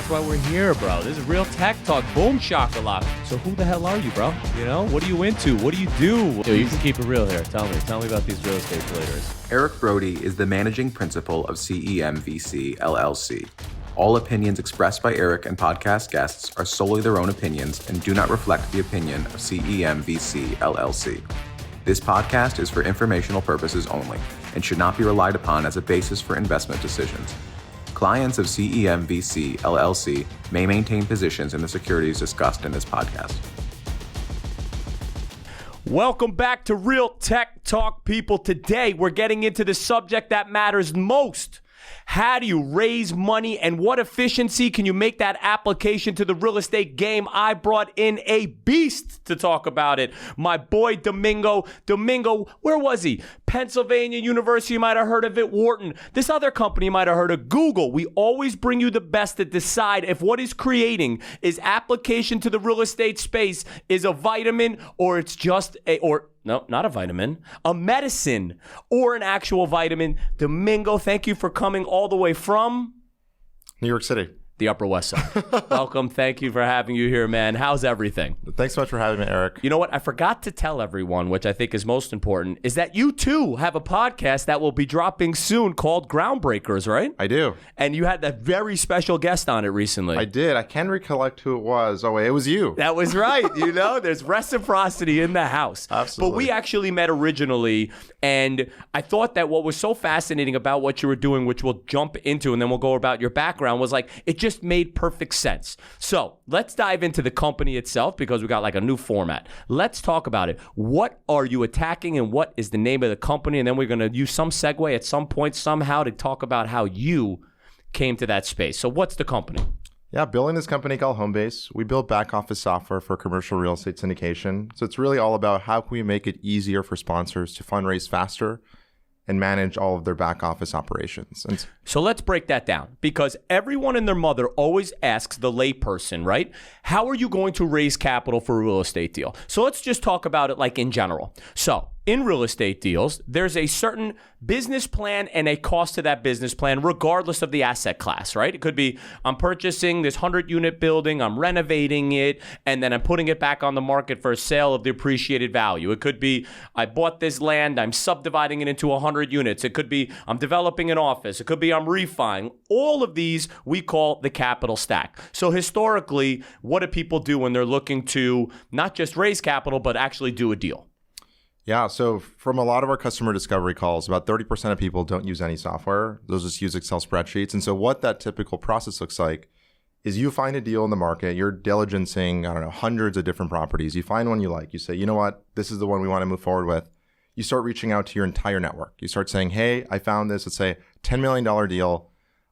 That's why we're here, bro. This is real tech talk. Boom shakalaka. So who the hell are you, bro? You know, what are you into? What do you do? Yo, you can keep it real here. Tell me about these real estate traders. Eric Brody is the managing principal of CEMVC LLC. All opinions expressed by Eric and podcast guests are solely their own opinions and do not reflect the opinion of CEMVC LLC. This podcast is for informational purposes only and should not be relied upon as a basis for investment decisions. Clients of CEMVC LLC may maintain positions in the securities discussed in this podcast. Welcome back to Real Tech Talk, people. Today, we're getting into the subject that matters most. How do you raise money and what efficiency can you make that application to the real estate game? I brought in a beast to talk about it. My boy Domingo. Domingo, where was he? Pennsylvania University, you might have heard of it. Wharton. This other company you might have heard of, Google. We always bring you the best to decide if what is creating is application to the real estate space is a vitamin or it's just no, not a vitamin, a medicine or an actual vitamin. Domingo, thank you for coming all the way from New York City. The Upper West Side. Welcome. Thank you for having you here, man. How's everything? Thanks so much for having me, Eric. You know what? I forgot to tell everyone, which I think is most important, is that you too have a podcast that will be dropping soon called Groundbreakers, right? I do. And you had that very special guest on it recently. I did. I can recollect who it was. Oh, wait, it was you. That was right. You know, there's reciprocity in the house. Absolutely. But we actually met originally, and I thought that what was so fascinating about what you were doing, which we'll jump into, and then we'll go about your background, was like, it just made perfect sense. So let's dive into the company itself because we got like a new format. Let's talk about it. What are you attacking and what is the name of the company? And then we're going to use some segue at some point somehow to talk about how you came to that space. So what's the company? Yeah, building this company called Homebase. We build back office software for commercial real estate syndication. So it's really all about how can we make it easier for sponsors to fundraise faster and manage all of their back office operations. And so let's break that down because everyone and their mother always asks the layperson, right? How are you going to raise capital for a real estate deal? So let's just talk about it like in general. So in real estate deals, there's a certain business plan and a cost to that business plan regardless of the asset class, right? It could be I'm purchasing this 100-unit building, I'm renovating it, and then I'm putting it back on the market for a sale of the appreciated value. It could be I bought this land, I'm subdividing it into 100 units. It could be I'm developing an office. It could be I'm refining. All of these we call the capital stack. So historically, what do people do when they're looking to not just raise capital, but actually do a deal? yeah, so from a lot of our customer discovery calls, about 30% of people don't use any software. They'll just use Excel spreadsheets. And so what that typical process looks like is you find a deal in the market, you're diligencing, hundreds of different properties. You find one you like. You say, you know what, this is the one we want to move forward with. You start reaching out to your entire network. You start saying, hey, I found this, let's say $10 million deal.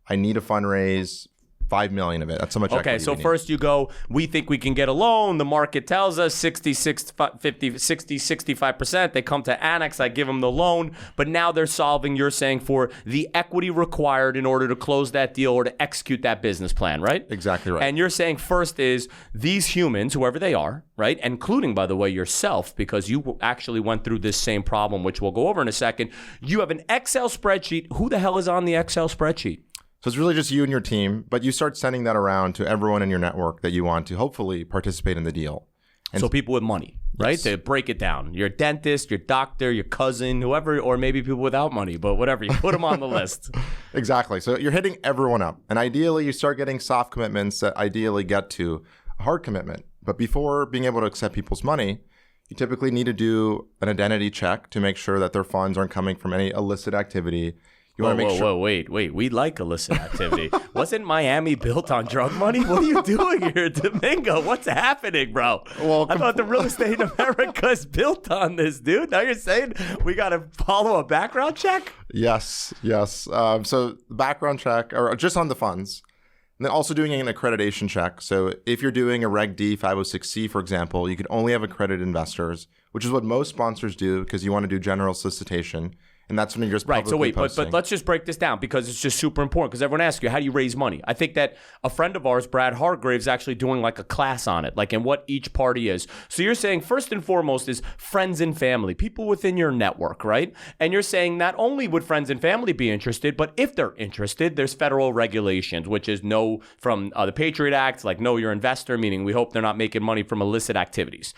I need to fundraise $5 million of it. That's how much equity so we need. first you go, we think we can get a loan. The market tells us 65%. They come to Annex. I give them the loan. But now they're solving, you're saying, for the equity required in order to close that deal or to execute that business plan, right? Exactly right. And you're saying first is these humans, whoever they are, right? Including, by the way, yourself, because you actually went through this same problem, which we'll go over in a second. You have an Excel spreadsheet. Who the hell is on the Excel spreadsheet? So it's really just you and your team, but you start sending that around to everyone in your network that you want to hopefully participate in the deal. And so people with money, right? Yes. To break it down. Your dentist, your doctor, your cousin, whoever, or maybe people without money, but whatever. You put them on the list. Exactly. So you're hitting everyone up. And ideally, you start getting soft commitments that ideally get to a hard commitment. But before being able to accept people's money, you typically need to do an identity check to make sure that their funds aren't coming from any illicit activity. You want to make sure. Wait. We like illicit activity. Wasn't Miami built on drug money? What are you doing here, Domingo? What's happening, bro? Well, I thought the real estate in America is built on this, dude. Now you're saying we got to follow a background check? Yes. So background check, or just on the funds. And then also doing an accreditation check. So if you're doing a Reg D 506C, for example, you can only have accredited investors, which is what most sponsors do because you want to do general solicitation. And that's when you're just Right. So publicly wait, posting. but let's just break this down because it's just super important because everyone asks you, how do you raise money? I think that a friend of ours, Brad Hargraves, is actually doing like a class on it, like in what each party is. So you're saying first and foremost is friends and family, people within your network, right? And you're saying not only would friends and family be interested, but if they're interested, there's federal regulations, which is no from the Patriot Act, like know your investor, meaning we hope they're not making money from illicit activities.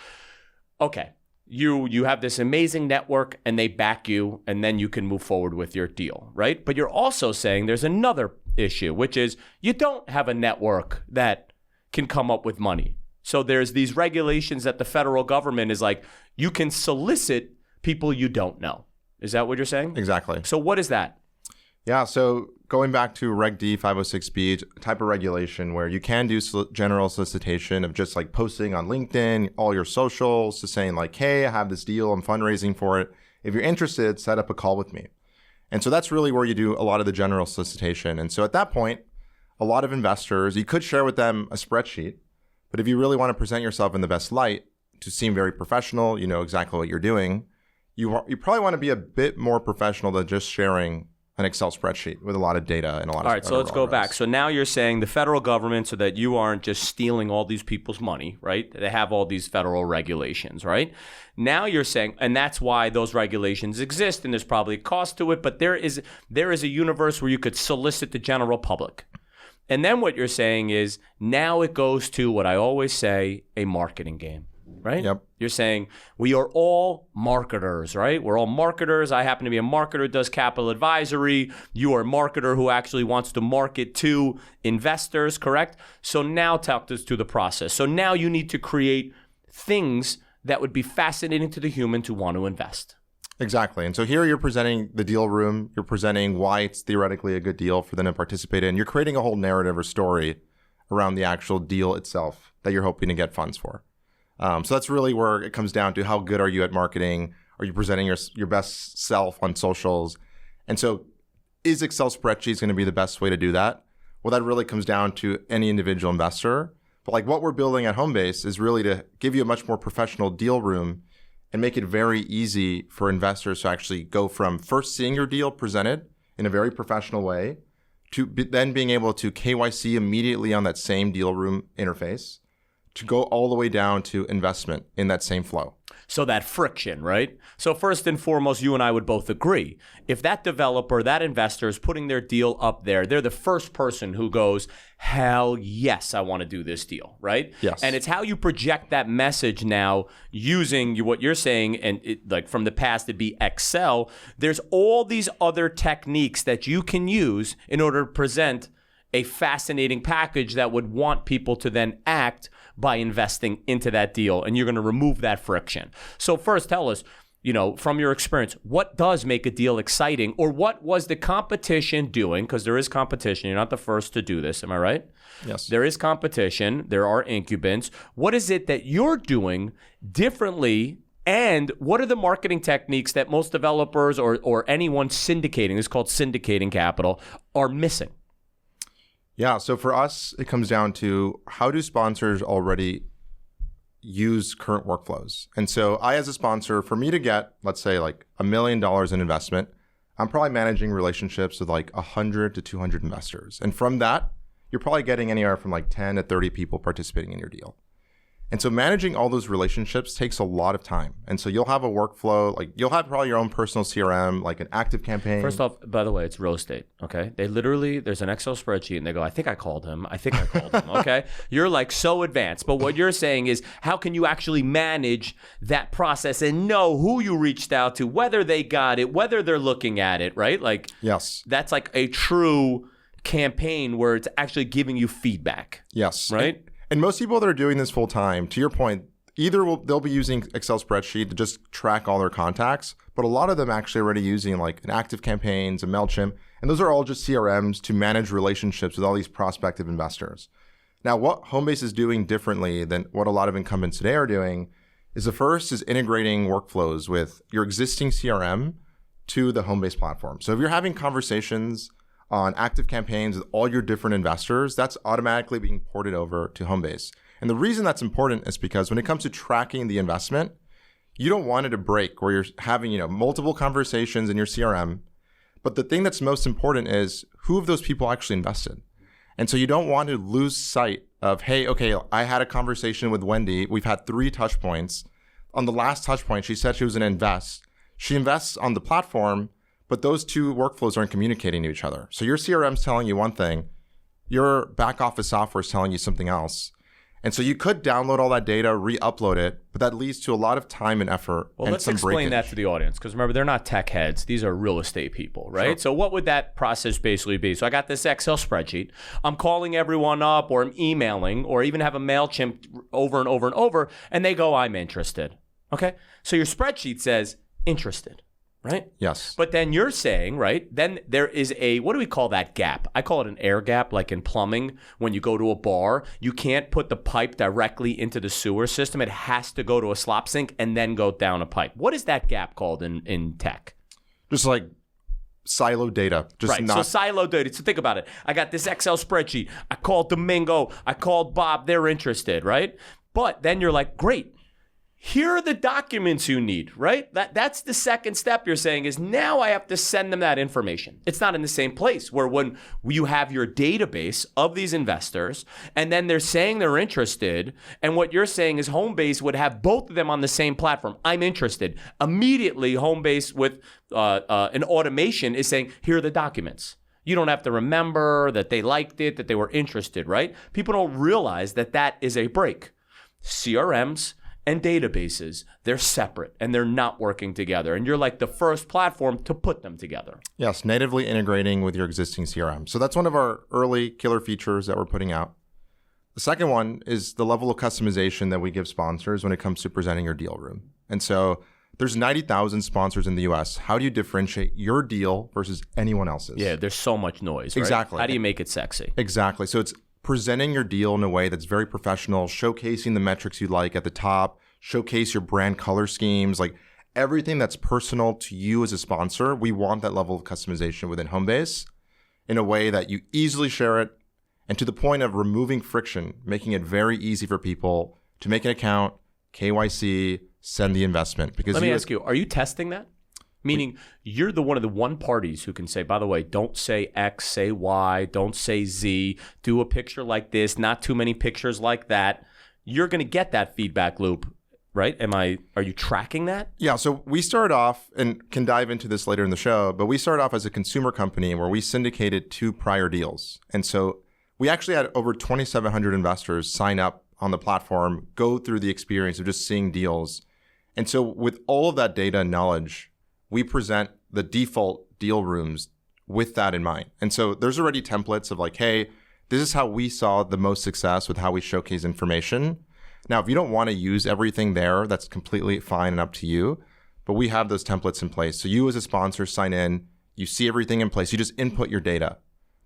Okay. You have this amazing network and they back you and then you can move forward with your deal, right? But you're also saying there's another issue, which is you don't have a network that can come up with money. So there's these regulations that the federal government is like, you can solicit people you don't know. Is that what you're saying? Exactly. So what is that? Yeah, so going back to Reg D 506B, it's a type of regulation where you can do general solicitation of just like posting on LinkedIn, all your socials, to saying like, hey, I have this deal, I'm fundraising for it. If you're interested, set up a call with me. And so that's really where you do a lot of the general solicitation. And so at that point, a lot of investors, you could share with them a spreadsheet, but if you really want to present yourself in the best light to seem very professional, you know exactly what you're doing, you probably want to be a bit more professional than just sharing an Excel spreadsheet with a lot of data and a lot of. All right, so let's go back. So now you're saying the federal government, so that you aren't just stealing all these people's money, right? They have all these federal regulations, right? Now you're saying, and that's why those regulations exist, and there's probably a cost to it, but there is a universe where you could solicit the general public. And then what you're saying is now it goes to what I always say, a marketing game. Right? Yep. You're saying we are all marketers, right? We're all marketers. I happen to be a marketer who does capital advisory. You are a marketer who actually wants to market to investors, correct? So now talk us through the process. So now you need to create things that would be fascinating to the human to want to invest. Exactly. And so here you're presenting the deal room. You're presenting why it's theoretically a good deal for them to participate in. You're creating a whole narrative or story around the actual deal itself that you're hoping to get funds for. So that's really where it comes down to how good are you at marketing? Are you presenting your best self on socials? And so is Excel spreadsheets going to be the best way to do that? Well, that really comes down to any individual investor. But like what we're building at Homebase is really to give you a much more professional deal room and make it very easy for investors to actually go from first seeing your deal presented in a very professional way to then being able to KYC immediately on that same deal room interface, to go all the way down to investment in that same flow. So that friction, right? So first and foremost, you and I would both agree. If that developer, that investor is putting their deal up there, they're the first person who goes, hell yes, I want to do this deal, right? Yes. And it's how you project that message now using what you're saying, and like from the past, it'd be Excel. There's all these other techniques that you can use in order to present a fascinating package that would want people to then act by investing into that deal, and you're going to remove that friction. So first, tell us, from your experience, what does make a deal exciting, or what was the competition doing? Because there is competition. You're not the first to do this. Am I right? Yes. There is competition. There are incumbents. What is it that you're doing differently? And what are the marketing techniques that most developers or anyone syndicating, this is called syndicating capital, are missing? Yeah, so for us, it comes down to how do sponsors already use current workflows? And so I, as a sponsor, for me to get, let's say like $1 million in investment, I'm probably managing relationships with like 100 to 200 investors. And from that, you're probably getting anywhere from like 10 to 30 people participating in your deal. And so managing all those relationships takes a lot of time. And so you'll have a workflow, like you'll have probably your own personal CRM, like an active campaign. First off, by the way, it's real estate, okay? There's an Excel spreadsheet and they go, I think I called him, okay? You're like so advanced. But what you're saying is, how can you actually manage that process and know who you reached out to, whether they got it, whether they're looking at it, right? Like, yes, that's like a true campaign where it's actually giving you feedback. Yes. Right? And most people that are doing this full time, to your point, either they'll be using Excel spreadsheet to just track all their contacts, but a lot of them actually already using like an Active Campaigns, a MailChimp, and those are all just CRMs to manage relationships with all these prospective investors. Now, what Homebase is doing differently than what a lot of incumbents today are doing is the first is integrating workflows with your existing CRM to the Homebase platform. So if you're having conversations on Active Campaigns with all your different investors, that's automatically being ported over to Homebase. And the reason that's important is because when it comes to tracking the investment, you don't want it to break where you're having, multiple conversations in your CRM. But the thing that's most important is who of those people actually invested. And so you don't want to lose sight of, hey, okay, I had a conversation with Wendy. We've had 3 touch points. On the last touch point, she said she was going to invest. She invests on the platform, but those 2 workflows aren't communicating to each other. So your CRM's telling you one thing, your back office software is telling you something else. And so you could download all that data, re-upload it, but that leads to a lot of time and effort. Well, and let's some explain breakage. that to the audience, because remember, they're not tech heads. These are real estate people, right? Sure. So what would that process basically be? So I got this Excel spreadsheet. I'm calling everyone up, or I'm emailing, or even have a MailChimp over and over and over, and they go, I'm interested. Okay? So your spreadsheet says interested, right? Yes. But then you're saying, right, then there is a, what do we call that gap? I call it an air gap, like in plumbing. When you go to a bar, you can't put the pipe directly into the sewer system. It has to go to a slop sink and then go down a pipe. What is that gap called in tech? Just like siloed data. Just Right, so siloed data. So think about it. I got this Excel spreadsheet. I called Domingo. I called Bob. They're interested, right? But then you're like, great. Here are the documents you need, right? That's the second step you're saying is now I have to send them that information. It's not in the same place where when you have your database of these investors and then they're saying they're interested, and what you're saying is Homebase would have both of them on the same platform. I'm interested. Immediately, Homebase with an automation is saying, here are the documents. You don't have to remember that they liked it, that they were interested, right? People don't realize that that is a break. CRMs and databases, they're separate and they're not working together. And you're like the first platform to put them together. Yes, natively integrating with your existing CRM. So that's one of our early killer features that we're putting out. The second one is the level of customization that we give sponsors when it comes to presenting your deal room. And so there's 90,000 sponsors in the US. How do you differentiate your deal versus anyone else's? Yeah, there's so much noise, right? Exactly. How do you make it sexy? Exactly. So it's presenting your deal in a way that's very professional, showcasing the metrics you like at the top, showcase your brand color schemes, like everything that's personal to you as a sponsor. We want that level of customization within Homebase in a way that you easily share it, and to the point of removing friction, making it very easy for people to make an account, KYC, send the investment. Because let me ask you, are you testing that? Meaning you're one of the one parties who can say, by the way, don't say X, say Y, don't say Z, do a picture like this, not too many pictures like that. You're going to get that feedback loop, right? Are you tracking that? Yeah, so we started off, and can dive into this later in the show, but we started off as a consumer company where we syndicated 2 prior deals. And so we actually had over 2,700 investors sign up on the platform, go through the experience of just seeing deals. And so with all of that data and knowledge, we present the default deal rooms with that in mind. And so there's already templates of like, hey, this is how we saw the most success with how we showcase information. Now, if you don't want to use everything there, that's completely fine and up to you. But we have those templates in place. So you as a sponsor sign in, you see everything in place, you just input your data.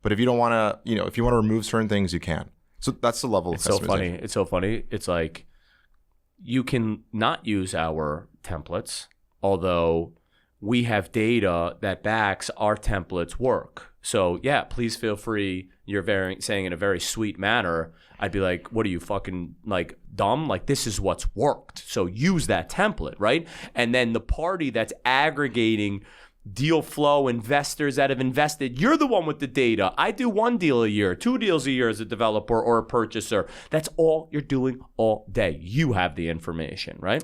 But if you don't want to, if you want to remove certain things, you can. So that's the level of customization. It's so funny. It's like you can not use our templates, although we have data that backs our templates work. So yeah, please feel free. You're saying in a very sweet manner. I'd be like, what are you fucking like dumb? Like this is what's worked. So use that template, right? And then the party that's aggregating deal flow, investors that have invested, you're the one with the data. I do 1 deal a year, 2 deals a year as a developer or a purchaser. That's all you're doing all day. You have the information, right?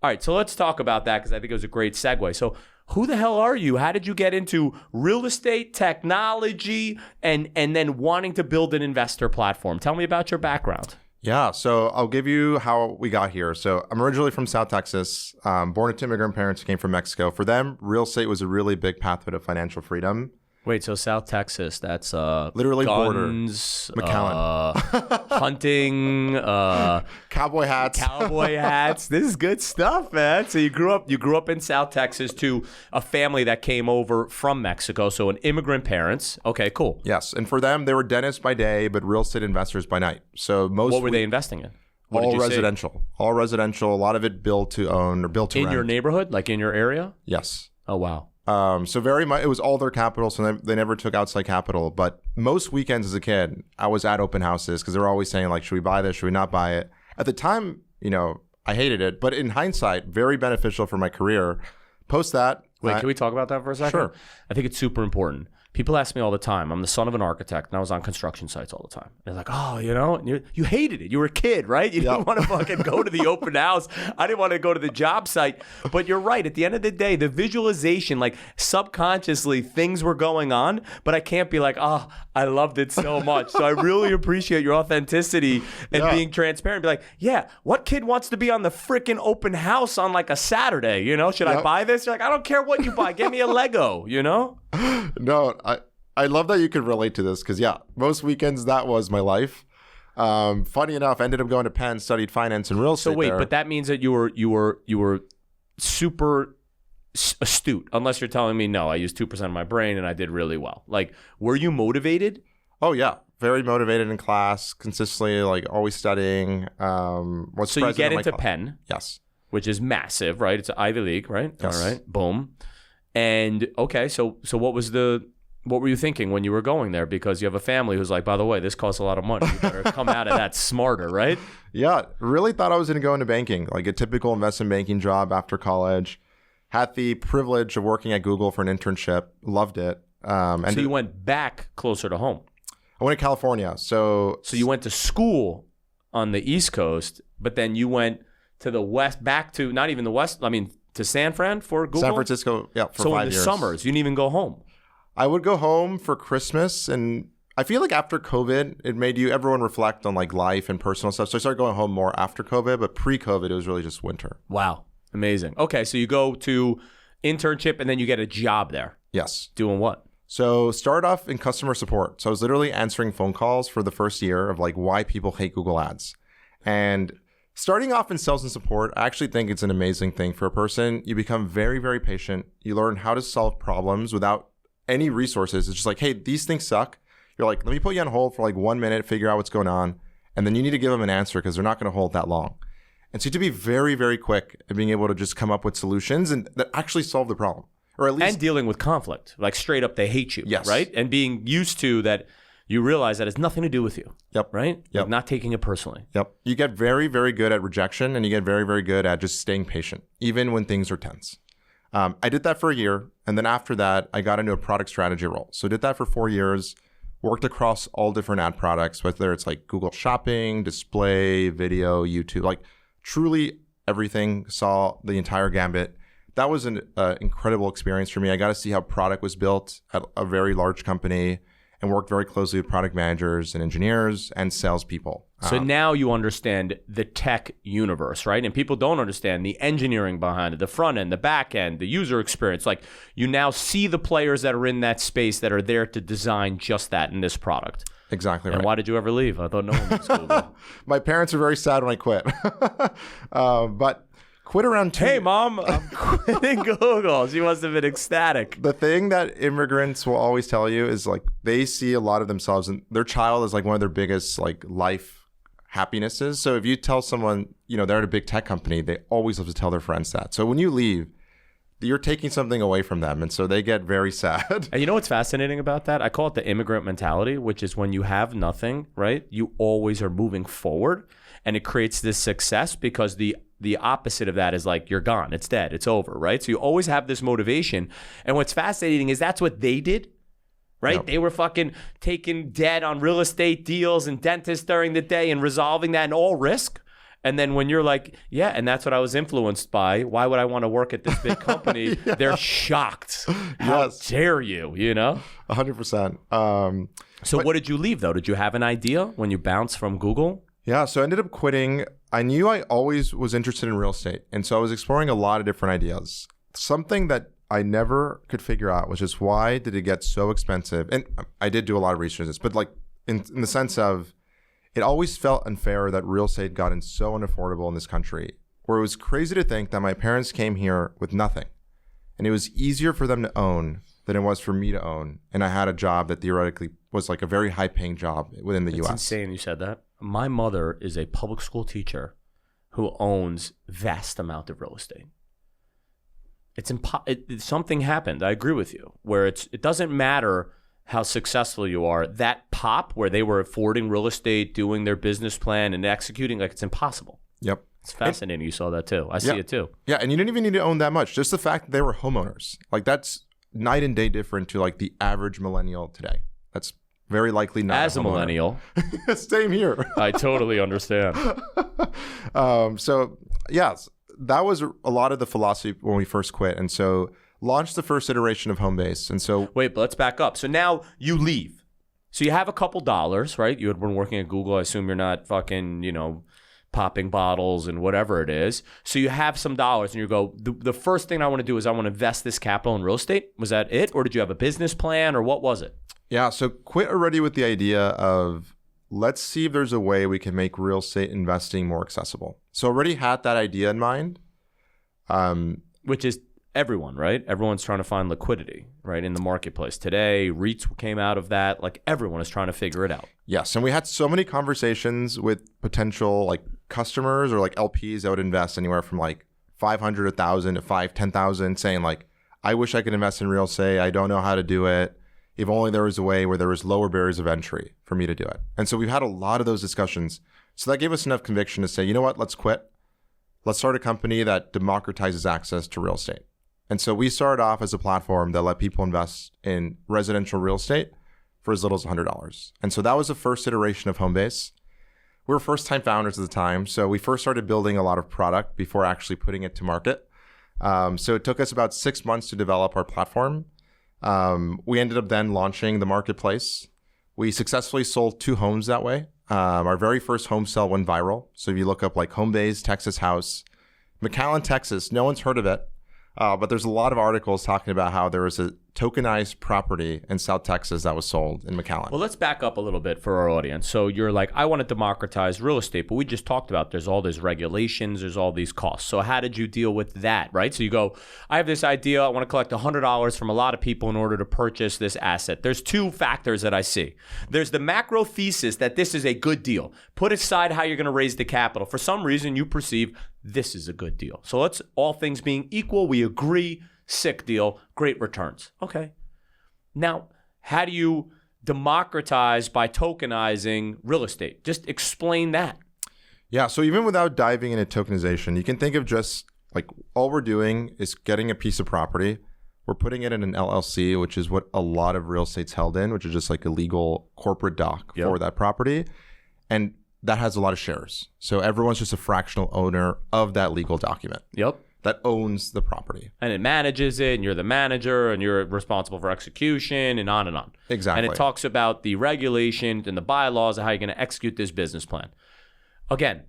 All right, so let's talk about that because I think it was a great segue. So who the hell are you? How did you get into real estate, technology, and then wanting to build an investor platform? Tell me about your background. Yeah, so I'll give you how we got here. So I'm originally from South Texas, born to immigrant parents who came from Mexico. For them, real estate was a really big pathway to financial freedom. Wait, so South Texas, that's literally guns, border, McAllen, hunting, cowboy hats. This is good stuff, man. So you grew up in South Texas to a family that came over from Mexico, so an immigrant parents. Okay, cool. Yes, and for them, they were dentists by day, but real estate investors by night. So what were they investing in? All residential. All residential. A lot of it built to own or built to rent. In your neighborhood, like in your area? Yes. Oh wow. So very much, it was all their capital, so they never took outside capital. But most weekends as a kid, I was at open houses because they were always saying like, should we buy this? Should we not buy it? At the time, I hated it. But in hindsight, very beneficial for my career. Post that. Wait, can we talk about that for a second? Sure. I think it's super important. People ask me all the time. I'm the son of an architect, and I was on construction sites all the time. They're like, oh, you hated it. You were a kid, right? You didn't want to fucking go to the open house. I didn't want to go to the job site. But you're right. At the end of the day, the visualization, like subconsciously, things were going on, but I can't be like, oh, I loved it so much. So I really appreciate your authenticity and being transparent. Be like, yeah, what kid wants to be on the freaking open house on like a Saturday? Should I buy this? You're like, I don't care what you buy. Get me a Lego, No, I love that you could relate to this because most weekends that was my life. Funny enough, I ended up going to Penn, studied finance and real estate. So wait, there. but that means that you were super astute. Unless you're telling me no, I used 2% of my brain and I did really well. Like, were you motivated? Oh yeah, very motivated in class, consistently, like always studying. So you get into Penn, yes, which is massive, right? It's an Ivy League, right? Yes. All right, boom. And okay, so what were you thinking when you were going there? Because you have a family who's like, by the way, this costs a lot of money. You better come out of that smarter, right? Yeah, really thought I was going to go into banking, like a typical investment banking job after college. Had the privilege of working at Google for an internship. Loved it. And so you went back closer to home. I went to California. So you went to school on the East Coast, but then you went to the West, back to not even the West. I mean, to San Fran for Google? San Francisco, for 5 years. So in the summers, you didn't even go home? I would go home for Christmas, and I feel like after COVID, it made everyone reflect on like life and personal stuff. So I started going home more after COVID, but pre-COVID, it was really just winter. Wow. Amazing. Okay, so you go to internship and then you get a job there. Yes. Doing what? So start off in customer support. So I was literally answering phone calls for the first year of like why people hate Google Ads. And starting off in sales and support, I actually think it's an amazing thing for a person. You become very, very patient. You learn how to solve problems without any resources. It's just like, hey, these things suck. You're like, let me put you on hold for like 1 minute, figure out what's going on. And then you need to give them an answer because they're not going to hold that long. And so you have to be very, very quick at being able to just come up with solutions and that actually solve the problem. Or at least and dealing with conflict, like straight up they hate you, yes, right? And being used to that, you realize that it's nothing to do with you. Yep. Right? Yep. Like not taking it personally. Yep. You get very, very good at rejection and you get very, very good at just staying patient, even when things are tense. I did that for a year. And then after that, I got into a product strategy role. So I did that for 4 years, worked across all different ad products, whether it's like Google Shopping, display, video, YouTube, like truly everything, saw the entire gambit. That was an incredible experience for me. I got to see how product was built at a very large company and worked very closely with product managers and engineers and salespeople. So now you understand the tech universe, right? And people don't understand the engineering behind it, the front end, the back end, the user experience. Like you now see the players that are in that space that are there to design just that in this product. Exactly right. And why did you ever leave? I thought no one was Google. My parents were very sad when I quit. But quit around 2 Hey, Mom, I'm quitting Google. She must have been ecstatic. The thing that immigrants will always tell you is like they see a lot of themselves and their child is like one of their biggest like life happinesses. So if you tell someone, they're at a big tech company, they always love to tell their friends that. So when you leave, you're taking something away from them. And so they get very sad. And you know what's fascinating about that? I call it the immigrant mentality, which is when you have nothing, right? You always are moving forward and it creates this success because the opposite of that is like, you're gone. It's dead. It's over, right? So you always have this motivation. And what's fascinating is that's what they did, right? Yep. They were fucking taking debt on real estate deals and dentists during the day and resolving that in all risk. And then when you're like, yeah, and that's what I was influenced by. Why would I want to work at this big company? Yeah. They're shocked. How dare you, 100%. So what did you leave though? Did you have an idea when you bounced from Google? Yeah, so I ended up quitting. I knew I always was interested in real estate. And so I was exploring a lot of different ideas. Something that I never could figure out was just why did it get so expensive? And I did do a lot of research on this, but like in the sense of, it always felt unfair that real estate gotten so unaffordable in this country, where it was crazy to think that my parents came here with nothing. And it was easier for them to own than it was for me to own. And I had a job that theoretically was like a very high paying job within the US. It's insane you said that. My mother is a public school teacher who owns vast amount of real estate. Something happened. I agree with you, where it doesn't matter how successful you are. That pop where they were affording real estate, doing their business plan and executing, like it's impossible. Yep. It's fascinating you saw that too. I see it too. Yeah, and you didn't even need to own that much. Just the fact that they were homeowners. Like that's night and day different to like the average millennial today. That's very likely not as a millennial. Same here. I totally understand. So yes, that was a lot of the philosophy when we first quit. And so launched the first iteration of Homebase. And so wait, but let's back up. So now you leave. So you have a couple dollars, right? You had been working at Google. I assume you're not fucking, popping bottles and whatever it is. So you have some dollars and you go, the first thing I want to do is I want to invest this capital in real estate. Was that it? Or did you have a business plan or what was it? Yeah, so quit already with the idea of let's see if there's a way we can make real estate investing more accessible. So already had that idea in mind. Which is everyone, right? Everyone's trying to find liquidity, right, in the marketplace. Today, REITs came out of that. Like everyone is trying to figure it out. Yes, and we had so many conversations with potential like customers or like LPs that would invest anywhere from like 500, 1,000 to 5, 10,000 saying like, I wish I could invest in real estate. I don't know how to do it. If only there was a way where there was lower barriers of entry for me to do it. And so we've had a lot of those discussions. So that gave us enough conviction to say, you know what, let's quit. Let's start a company that democratizes access to real estate. And so we started off as a platform that let people invest in residential real estate for as little as $100. And so that was the first iteration of Homebase. We were first-time founders at the time. So we first started building a lot of product before actually putting it to market. So it took us about 6 months to develop our platform. We ended up then launching the marketplace. We successfully sold 2 homes that way. Our very first home sale went viral. So if you look up like Homebase, Texas House, McAllen, Texas, no one's heard of it. But there's a lot of articles talking about how there was a tokenized property in South Texas that was sold in McAllen. Well, let's back up a little bit for our audience. So you're like, I want to democratize real estate, but we just talked about there's all these regulations, there's all these costs. So how did you deal with that, right? So you go, I have this idea, I want to collect $100 from a lot of people in order to purchase this asset. There's 2 factors that I see. There's the macro thesis that this is a good deal. Put aside how you're going to raise the capital. For some reason, you perceive this is a good deal. So let's, all things being equal, we agree, sick deal, great returns. Okay. Now, how do you democratize by tokenizing real estate? Just explain that. Yeah, so even without diving into tokenization, you can think of just like all we're doing is getting a piece of property. We're putting it in an LLC, which is what a lot of real estate's held in, which is just like a legal corporate doc for that property. And that has a lot of shares. So everyone's just a fractional owner of that legal document. Yep. That owns the property. And it manages it, and you're the manager, and you're responsible for execution, and on and on. Exactly. And it talks about the regulations and the bylaws of how you're going to execute this business plan. Again,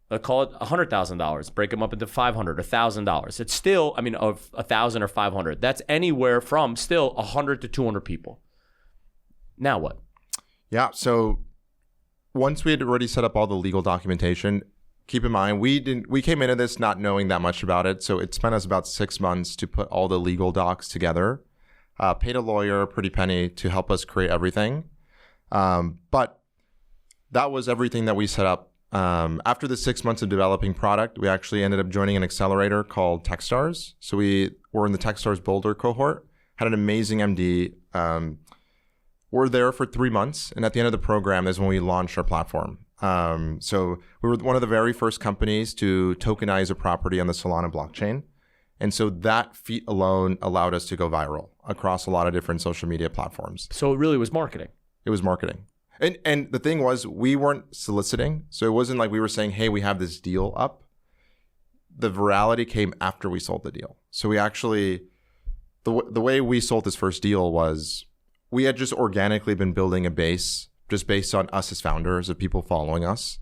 let's call it $100,000. Break them up into $500, $1,000. It's still, of 1,000 or 500. That's anywhere from still 100 to 200 people. Now what? Yeah, so once we had already set up all the legal documentation, keep in mind, we came into this not knowing that much about it. So it spent us about 6 months to put all the legal docs together. Paid a lawyer a pretty penny to help us create everything. But that was everything that we set up. After the 6 months of developing product, we actually ended up joining an accelerator called Techstars. So we were in the Techstars Boulder cohort, had an amazing MD. We're there for 3 months. And at the end of the program is when we launched our platform. So we were one of the very first companies to tokenize a property on the Solana blockchain. And so that feat alone allowed us to go viral across a lot of different social media platforms. So it really was marketing. It was marketing. And the thing was, we weren't soliciting. So it wasn't like we were saying, hey, we have this deal up. The virality came after we sold the deal. So we actually, the way we sold this first deal was we had just organically been building a base just based on us as founders of people following us.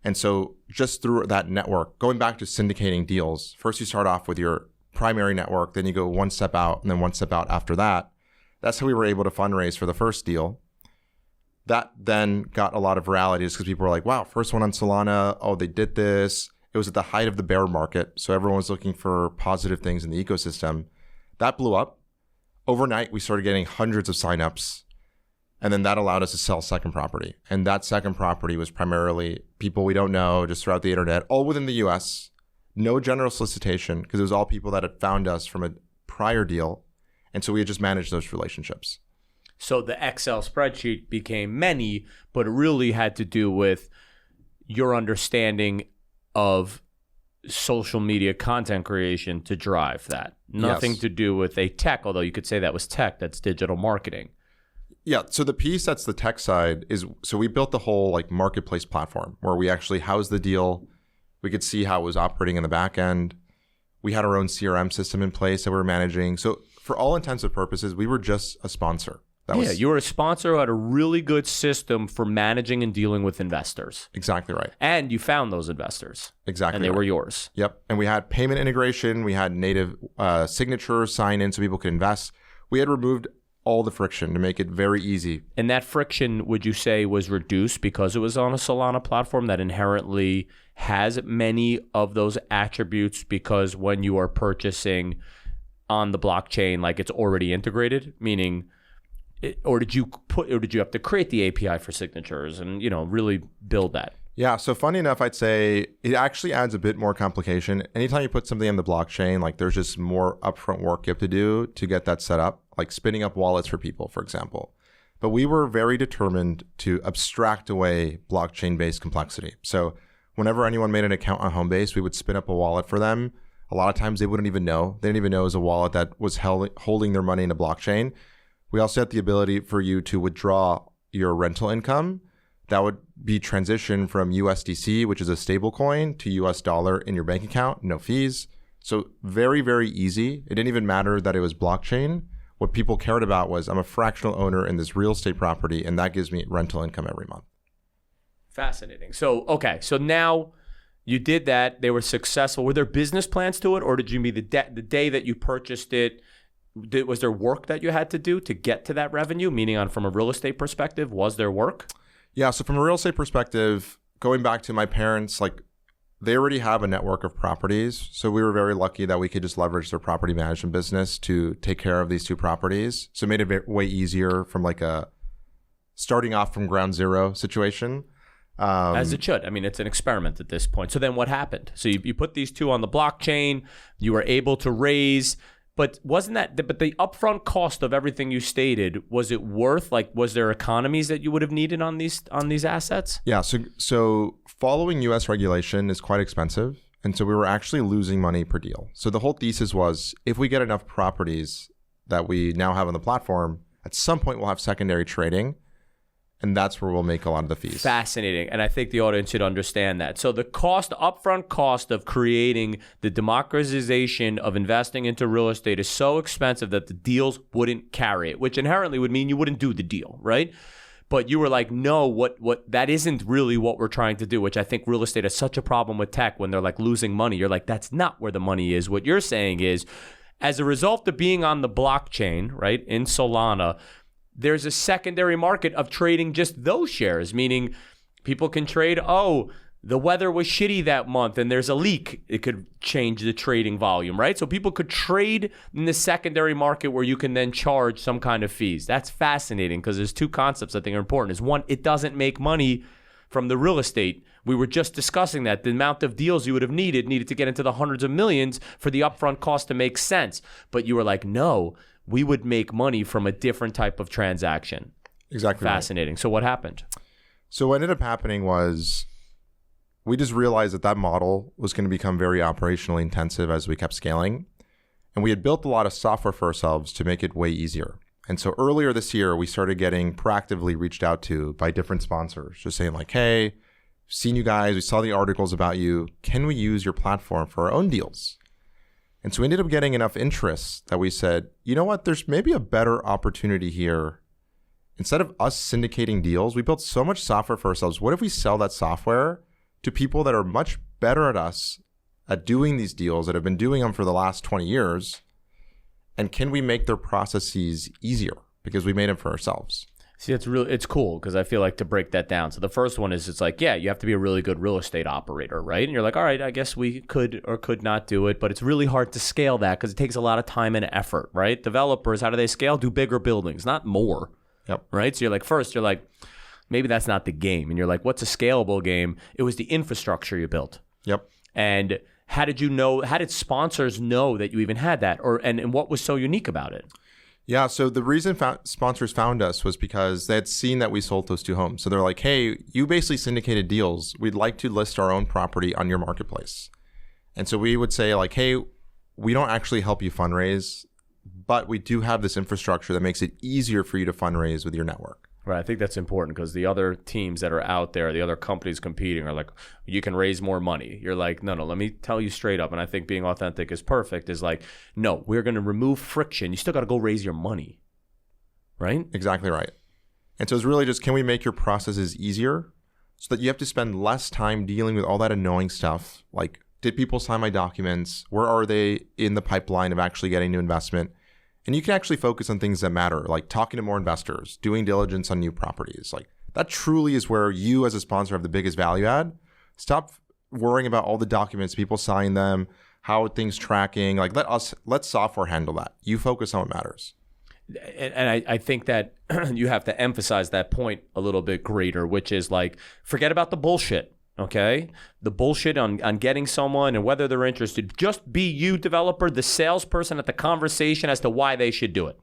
And so just through that network, going back to syndicating deals, first you start off with your primary network, then you go one step out and then one step out after that. That's how we were able to fundraise for the first deal. That then got a lot of virality just because people were like, wow, first one on Solana. Oh, they did this. It was at the height of the bear market. So everyone was looking for positive things in the ecosystem. That blew up. Overnight, we started getting hundreds of signups. And then that allowed us to sell second property. And that second property was primarily people we don't know, just throughout the internet, all within the US. No general solicitation, because it was all people that had found us from a prior deal. And so we had just managed those relationships. So the Excel spreadsheet became many, but it really had to do with your understanding of social media content creation to drive that. Nothing Yes. to do with a tech, although you could say that was tech, that's digital marketing. Yeah. So the piece that's the tech side is, so we built the whole like marketplace platform where we actually housed the deal. We could see how it was operating in the back end. We had our own CRM system in place that we were managing. So for all intents and purposes, we were just a sponsor. You were a sponsor who had a really good system for managing and dealing with investors. Exactly right. And you found those investors. Exactly. And they right. were yours. Yep. And we had payment integration. We had native signature sign-in so people could invest. We had removed all the friction to make it very easy. And that friction, would you say, was reduced because it was on a Solana platform that inherently has many of those attributes, because when you are purchasing on the blockchain, like it's already integrated, meaning, or did you have to create the API for signatures and, really build that? Yeah. So funny enough, I'd say it actually adds a bit more complication. Anytime you put something on the blockchain, like there's just more upfront work you have to do to get that set up, like spinning up wallets for people, for example. But we were very determined to abstract away blockchain-based complexity. So whenever anyone made an account on Homebase, we would spin up a wallet for them. A lot of times they wouldn't even know. They didn't even know it was a wallet that was holding their money in a blockchain. We also had the ability for you to withdraw your rental income. That would be transitioned from USDC, which is a stable coin, to US dollar in your bank account, no fees. So very, very easy. It didn't even matter that it was blockchain. What people cared about was, I'm a fractional owner in this real estate property, and that gives me rental income every month. Fascinating. So now you did that. They were successful. Were there business plans to it, or did you mean the day that you purchased it? Was there work that you had to do to get to that revenue? Meaning, from a real estate perspective, was there work? Yeah. So from a real estate perspective, going back to my parents, like they already have a network of properties. So we were very lucky that we could just leverage their property management business to take care of these two properties. So it made it way easier from like a starting off from ground zero situation. As it should. I mean, it's an experiment at this point. So then what happened? So you put these two on the blockchain, you were able to raise, but but the upfront cost of everything you stated, was it worth, was there economies that you would have needed on these assets? Yeah. So following US regulation is quite expensive. And so we were actually losing money per deal. So the whole thesis was, if we get enough properties that we now have on the platform, at some point we'll have secondary trading. And that's where we'll make a lot of the fees. Fascinating. And I think the audience should understand that. So the upfront cost of creating the democratization of investing into real estate is so expensive that the deals wouldn't carry it, which inherently would mean you wouldn't do the deal, right? But you were like, no, what that isn't really what we're trying to do, which I think real estate has such a problem with tech when they're like losing money. You're like, that's not where the money is. What you're saying is, as a result of being on the blockchain, right, in Solana, there's a secondary market of trading just those shares, meaning people can trade, the weather was shitty that month and there's a leak. It could change the trading volume, right? So people could trade in the secondary market where you can then charge some kind of fees. That's fascinating because there's two concepts I think are important. Is one, it doesn't make money from the real estate. We were just discussing that. The amount of deals you would have needed to get into the hundreds of millions for the upfront cost to make sense. But you were like, no, we would make money from a different type of transaction. Exactly. Fascinating. Right. So what happened? So what ended up happening was we just realized that model was going to become very operationally intensive as we kept scaling. And we had built a lot of software for ourselves to make it way easier. And so earlier this year, we started getting proactively reached out to by different sponsors, just saying like, hey, seen you guys, we saw the articles about you. Can we use your platform for our own deals? And so we ended up getting enough interest that we said, you know what, there's maybe a better opportunity here. Instead of us syndicating deals, we built so much software for ourselves. What if we sell that software to people that are much better at us at doing these deals, that have been doing them for the last 20 years? And can we make their processes easier because we made them for ourselves? See, it's cool because I feel like to break that down. So the first one is, it's like, yeah, you have to be a really good real estate operator, right? And you're like, all right, I guess we could or could not do it, but it's really hard to scale that because it takes a lot of time and effort, right? Developers, how do they scale? Do bigger buildings, not more. Yep. Right? So you're like, maybe that's not the game. And you're like, what's a scalable game? It was the infrastructure you built. Yep. And how did sponsors know that you even had that? And what was so unique about it? Yeah, so the reason sponsors found us was because they had seen that we sold those 2 homes. So they're like, hey, you basically syndicated deals. We'd like to list our own property on your marketplace. And so we would say like, hey, we don't actually help you fundraise, but we do have this infrastructure that makes it easier for you to fundraise with your network. Right. I think that's important because the other teams that are out there, the other companies competing are like, you can raise more money. You're like, no, let me tell you straight up. And I think being authentic is perfect is like, no, we're going to remove friction. You still got to go raise your money. Right? Exactly right. And so it's really just, can we make your processes easier so that you have to spend less time dealing with all that annoying stuff? Like, did people sign my documents? Where are they in the pipeline of actually getting new investment? And you can actually focus on things that matter, like talking to more investors, doing diligence on new properties. Like that truly is where you as a sponsor have the biggest value add. Stop worrying about all the documents, people sign them, how things tracking. Like let software handle that. You focus on what matters. And I think that you have to emphasize that point a little bit greater, which is like, forget about the bullshit. Okay, the bullshit on getting someone and whether they're interested. Just be you, developer, the salesperson at the conversation as to why they should do it.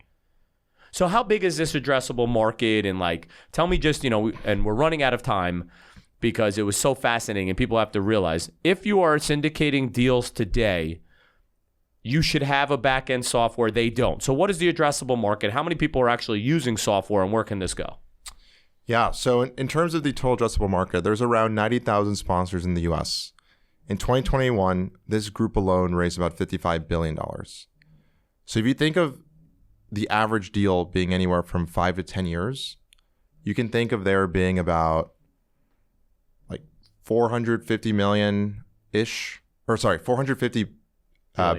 So how big is this addressable market? And like, tell me just, and we're running out of time because it was so fascinating and people have to realize if you are syndicating deals today, you should have a back-end software. They don't. So what is the addressable market? How many people are actually using software and where can this go? Yeah, so in terms of the total addressable market, there's around 90,000 sponsors in the US. In 2021, this group alone raised about $55 billion. So if you think of the average deal being anywhere from 5 to 10 years, you can think of there being about like 450 million-ish, or sorry, 450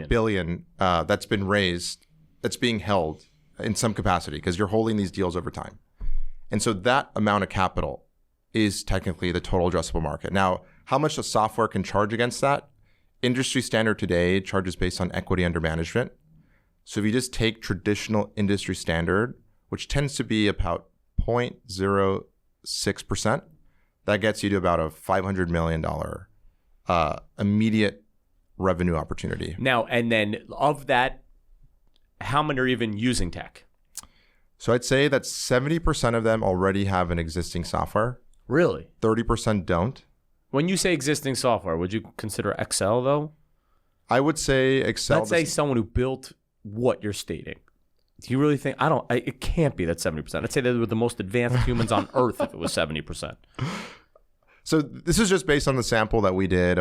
billion that's been raised, that's being held in some capacity because you're holding these deals over time. And so that amount of capital is technically the total addressable market. Now, how much the software can charge against that? Industry standard today charges based on equity under management. So if you just take traditional industry standard, which tends to be about 0.06%, that gets you to about a $500 million immediate revenue opportunity. Now, and then of that, how many are even using tech? So I'd say that 70% of them already have an existing software. Really? 30% don't. When you say existing software, would you consider Excel though? I would say Excel. Let's say someone who built what you're stating. Do you really think, it can't be that 70%. I'd say they were the most advanced humans on earth if it was 70%. So this is just based on the sample that we did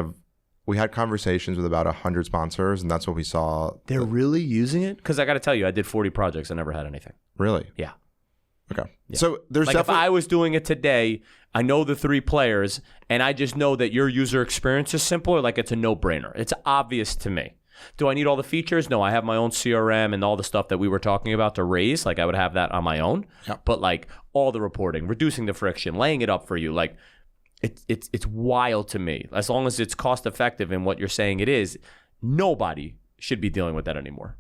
we had conversations with about 100 sponsors, and that's what we saw. They're really using it? Because I got to tell you, I did 40 projects. I never had anything. Really? Yeah. Okay. Yeah. So there's like definitely... if I was doing it today, I know the 3 players, and I just know that your user experience is simple, or like it's a no-brainer. It's obvious to me. Do I need all the features? No, I have my own CRM and all the stuff that we were talking about to raise. Like I would have that on my own. Yeah. But like all the reporting, reducing the friction, laying it up for you, like it's wild to me. As long as it's cost effective in what you're saying it is, nobody should be dealing with that anymore.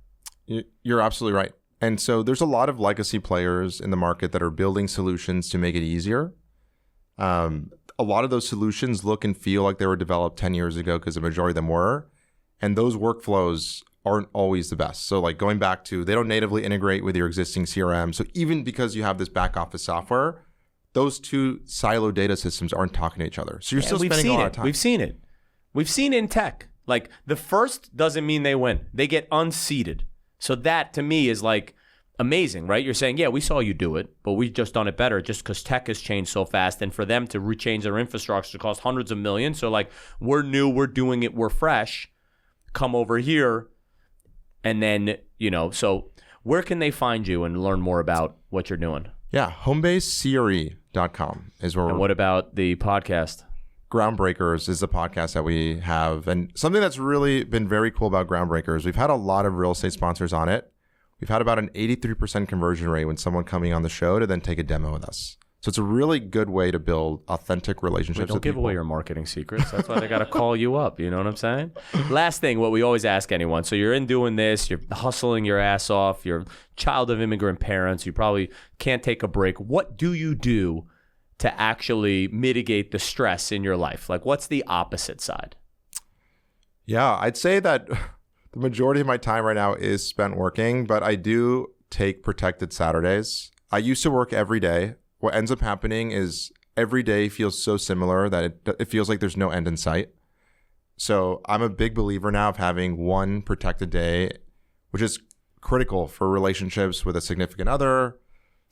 You're absolutely right. And so there's a lot of legacy players in the market that are building solutions to make it easier. A lot of those solutions look and feel like they were developed 10 years ago because the majority of them were. And those workflows aren't always the best. So like going back to, they don't natively integrate with your existing CRM. So even because you have this back office software, those 2 silo data systems aren't talking to each other. So you're still spending a lot of time. We've seen it. We've seen it in tech. Like the first doesn't mean they win. They get unseated. So that to me is like amazing, right? You're saying, yeah, we saw you do it, but we've just done it better just because tech has changed so fast. And for them to rechange their infrastructure cost hundreds of millions. So like we're new, we're doing it, we're fresh. Come over here. And then, so where can they find you and learn more about what you're doing? Yeah, homebasecre.com is where And what about the podcast? Groundbreakers is the podcast that we have. And something that's really been very cool about Groundbreakers, we've had a lot of real estate sponsors on it. We've had about an 83% conversion rate when someone coming on the show to then take a demo with us. So it's a really good way to build authentic relationships Don't with give people. away your marketing secrets. That's why they got to call you up. You know what I'm saying? Last thing, what we always ask anyone. So you're in doing this, you're hustling your ass off, you're a child of immigrant parents, you probably can't take a break. What do you do to actually mitigate the stress in your life? Like what's the opposite side? Yeah, I'd say that the majority of my time right now is spent working, but I do take protected Saturdays. I used to work every day. What ends up happening is every day feels so similar that it feels like there's no end in sight. So I'm a big believer now of having one protected day, which is critical for relationships with a significant other.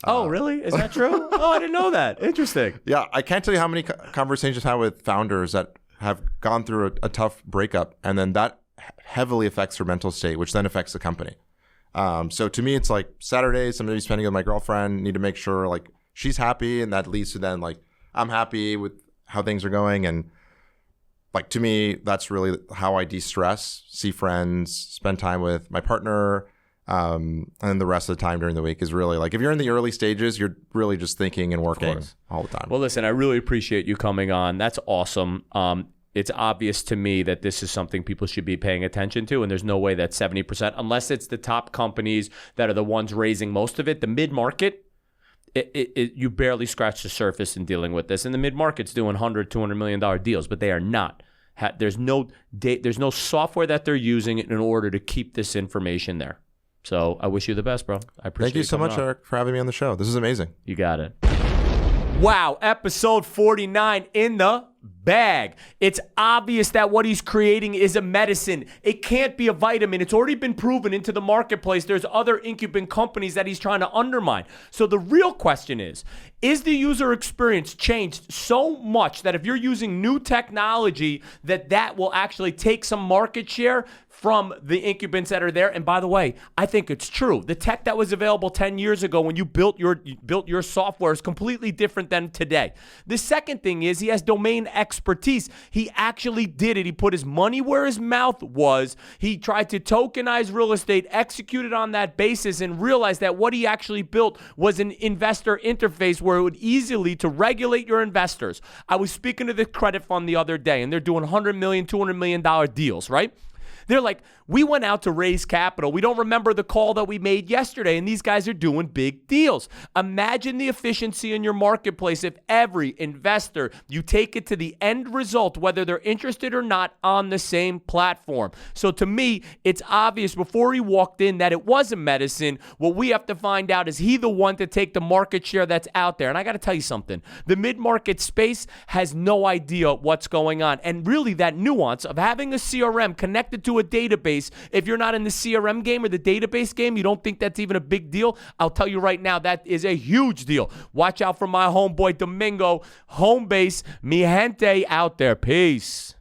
Oh, really? Is that true? Oh, I didn't know that. Interesting. Yeah, I can't tell you how many conversations I've had with founders that have gone through a tough breakup, and then that heavily affects their mental state, which then affects the company. So to me, it's like Saturdays, I'm going to be spending with my girlfriend, need to make sure like she's happy, and that leads to then like I'm happy with how things are going. And like to me, that's really how I de-stress, see friends, spend time with my partner. And the rest of the time during the week is really like if you're in the early stages, you're really just thinking and working all the time. Well, listen, I really appreciate you coming on. That's awesome. It's obvious to me that this is something people should be paying attention to, and there's no way that 70%, unless it's the top companies that are the ones raising most of it, the mid-market, you barely scratch the surface in dealing with this. And the mid-market's doing $100, $200 million deals, but they are not. There's no software that they're using in order to keep this information there. So I wish you the best, bro. I appreciate it. Thank you so much, Eric, for having me on the show. This is amazing. You got it. Wow, episode 49 in the bag. It's obvious that what he's creating is a medicine. It can't be a vitamin. It's already been proven into the marketplace. There's other incumbent companies that he's trying to undermine. So the real question is the user experience changed so much that if you're using new technology, that will actually take some market share from the incumbents that are there? And by the way, I think it's true. The tech that was available 10 years ago when you built your software is completely different than today. The second thing is he has domain expertise. He actually did it. He put his money where his mouth was. He tried to tokenize real estate, executed on that basis, and realized that what he actually built was an investor interface where it would easily to regulate your investors. I was speaking to the credit fund the other day, and they're doing $100 million, $200 million deals, right? They're like, we went out to raise capital. We don't remember the call that we made yesterday, and these guys are doing big deals. Imagine the efficiency in your marketplace if every investor, you take it to the end result, whether they're interested or not, on the same platform. So to me, it's obvious before he walked in that it was a medicine. What we have to find out is he the one to take the market share that's out there. And I got to tell you something. The mid-market space has no idea what's going on. And really that nuance of having a CRM connected to a database, if you're not in the CRM game or the database game, you don't think that's even a big deal. I'll tell you right now, that is a huge deal. Watch out for my homeboy Domingo, Homebase, mi gente out there. Peace.